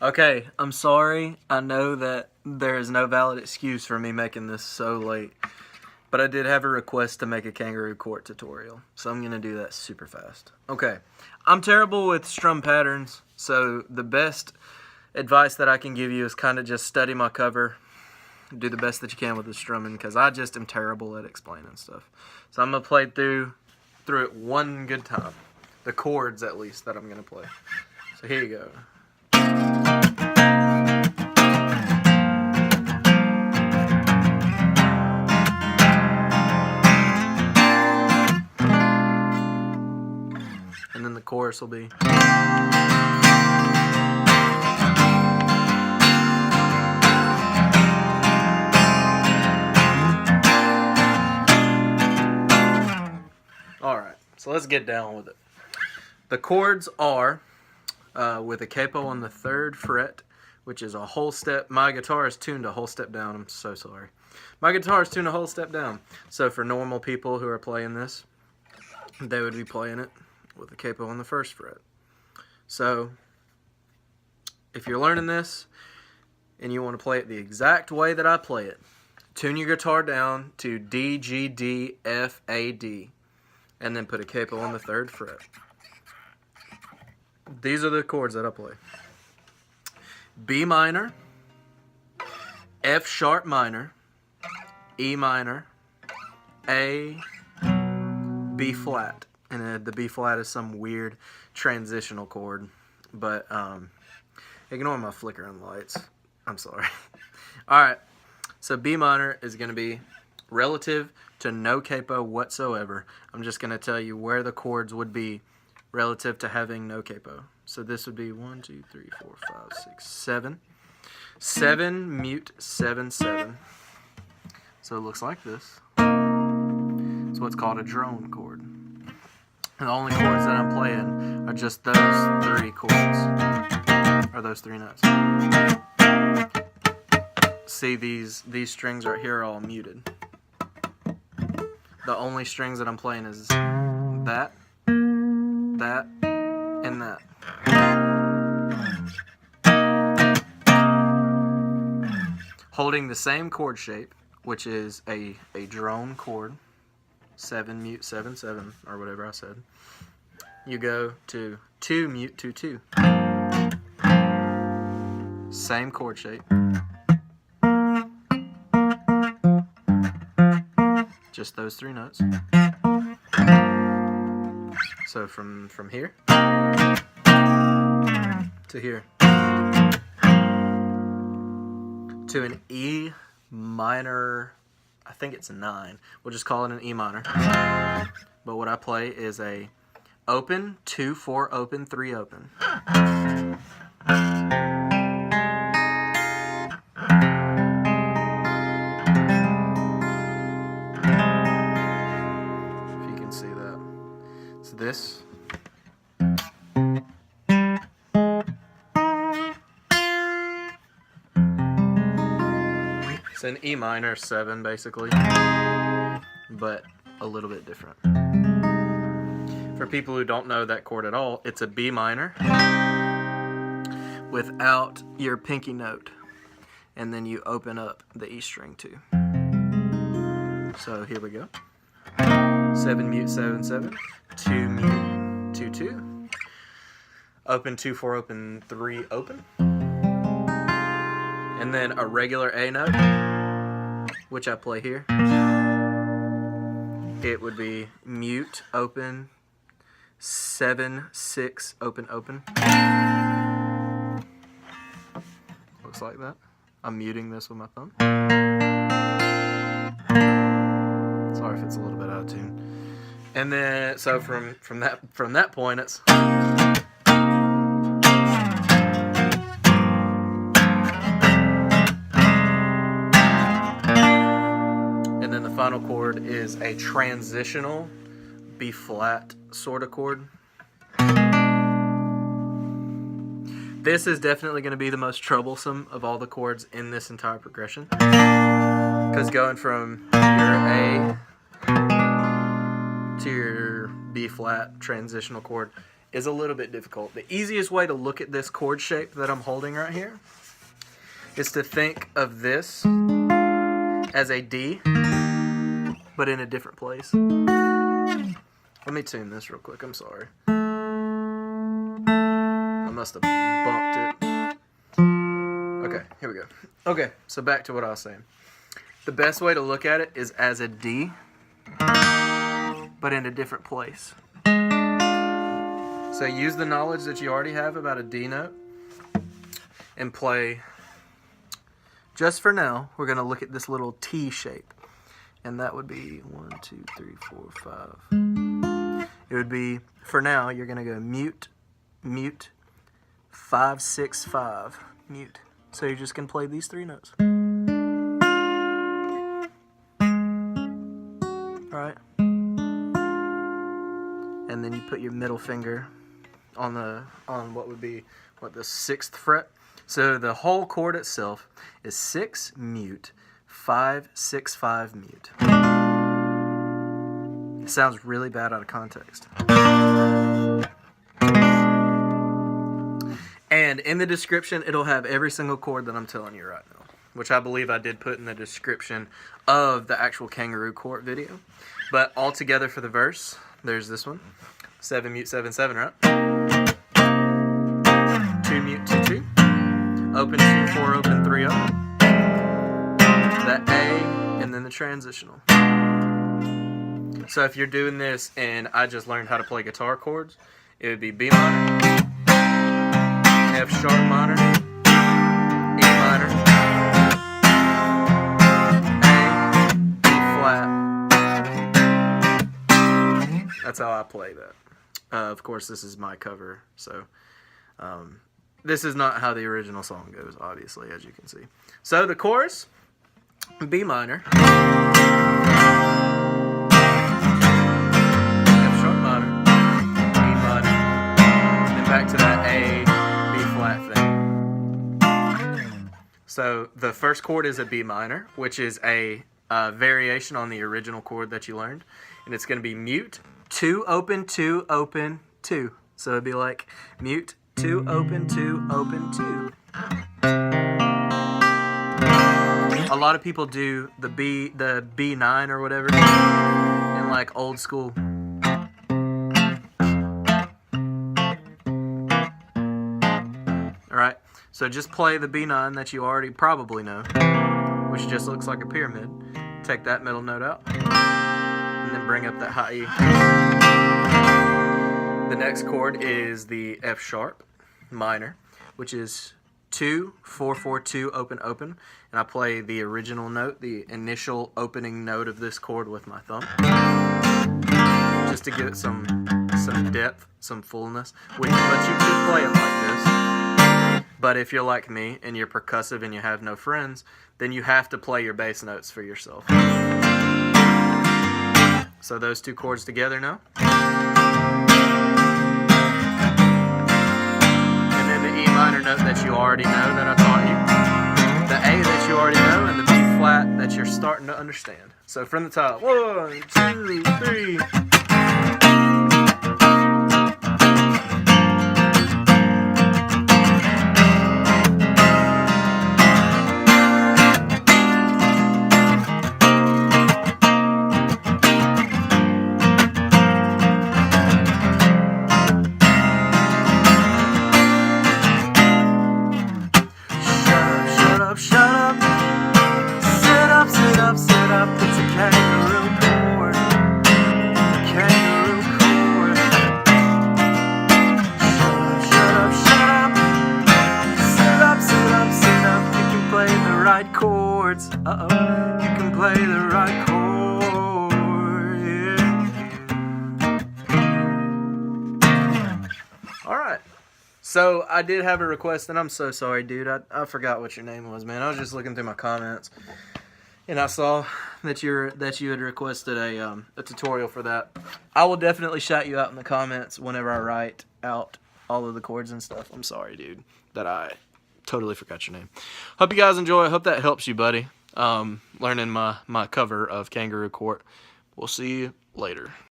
Okay, I'm sorry. I know that there is no valid excuse for me making this so late. But I did have a request to make a Kangaroo chord tutorial. So I'm going to do that super fast. Okay, I'm terrible with strum patterns. So the best advice that I can give you is kind of just study my cover. Do the best that you can with the strumming, because I just am terrible at explaining stuff. So I'm going to play through it one good time. The chords, at least, that I'm going to play. So here you go. And then the chorus will be. Alright, so let's get down with it. The chords are with a capo on the 3rd fret, which is a whole step. My guitar is tuned a whole step down. I'm so sorry. My guitar is tuned a whole step down. So for normal people who are playing this, they would be playing it with a capo on the 1st fret. So if you're learning this and you want to play it the exact way that I play it, tune your guitar down to D, G, D, F, A, D, and then put a capo on the 3rd fret. These are the chords that I play. B minor, F sharp minor, E minor, A, B flat. And the B flat is some weird transitional chord. But ignore my flickering lights. I'm sorry. Alright, so B minor is going to be relative to no capo whatsoever. I'm just going to tell you where the chords would be relative to having no capo. So this would be 1, 2, 3, 4, 5, 6, 7. 7, mute, 7, 7. So it looks like this. It's what's called a drone chord. And the only chords that I'm playing are just those 3 chords. Or those 3 notes. See, these strings right here are all muted. The only strings that I'm playing is that, that, and that. Holding the same chord shape, which is a drone chord, 7 mute 7 7 or whatever I said. You go to 2 mute 2 2. Same chord shape. Just those 3 notes. So from here to here to an E minor, I think it's 9. We'll just call it an E minor. But what I play is a open, 2, 4, open, 3, open. If you can see that. So this. It's an E minor 7 basically, but a little bit different. For people who don't know that chord at all, it's a B minor without your pinky note, and then you open up the E string too. So here we go. 7 mute 7 7, 2 mute 2 2, open 2 4 open 3 open. And then a regular A note, which I play here. It would be mute, open, 7, 6, open, open. Looks like that. I'm muting this with my thumb. Sorry if it's a little bit out of tune. And then, so from that point, it's. Final chord is a transitional B flat sort of chord. This is definitely going to be the most troublesome of all the chords in this entire progression, because going from your A to your B flat transitional chord is a little bit difficult. The easiest way to look at this chord shape that I'm holding right here is to think of this as a D, but in a different place. Let me tune this real quick. I'm sorry. I must have bumped it. Okay, here we go. Okay, so back to what I was saying. The best way to look at it is as a D, but in a different place. So use the knowledge that you already have about a D note and play. Just for now, we're going to look at this little T shape. And that would be 1, 2, 3, 4, 5. It would be, for now, you're going to go mute, mute, 5, 6, 5, mute. So you're just going to play these 3 notes. Alright? And then you put your middle finger on what would be the 6th fret. So the whole chord itself is 6 mute, 5 6 5 mute. It sounds really bad out of context. And in the description, it'll have every single chord that I'm telling you right now, which I believe I did put in the description of the actual Kangaroo chord video. But all together for the verse, there's this one. 7 mute 7 7, right? 2 mute 2 2. Open 2 4 open 3 open. The A and then the transitional. So if you're doing this and I just learned how to play guitar chords, it would be B minor, F sharp minor, E minor, A, B flat. That's how I play that. Of course, this is my cover, so this is not how the original song goes, obviously, as you can see. So the chorus, B minor, F sharp minor, E minor, then back to that A, B flat thing. So the first chord is a B minor, which is a variation on the original chord that you learned, and it's going to be mute, 2 open 2 open 2. So it'd be like mute, 2 open 2 open 2. A lot of people do the B9 or whatever in like old school. Alright, so just play the B9 that you already probably know, which just looks like a pyramid. Take that middle note out, and then bring up that high E. The next chord is the F sharp minor, which is 2 4 4 2 open open, and I play the original note, the initial opening note of this chord with my thumb, just to give it some depth, some fullness. But you could play it like this. But if you're like me and you're percussive and you have no friends, then you have to play your bass notes for yourself. So those 2 chords together now. And then the E minor note that you already know that I taught you. The A that you already know, and the B flat that you're starting to understand. So from the top, 1, 2, 3. Sit up, it's a kangaroo chord. Kangaroo chord. Shut up, sit up, sit up, sit up. You can play the right chords. Uh-oh, you can play the right chord, yeah. Alright, so I did have a request, and I'm so sorry, dude. I forgot what your name was, man. I was just looking through my comments, and I saw that you had requested a tutorial for that. I will definitely shout you out in the comments whenever I write out all of the chords and stuff. I'm sorry, dude, that I totally forgot your name. Hope you guys enjoy. Hope that helps you, buddy. Learning my cover of Kangaroo Chord. We'll see you later.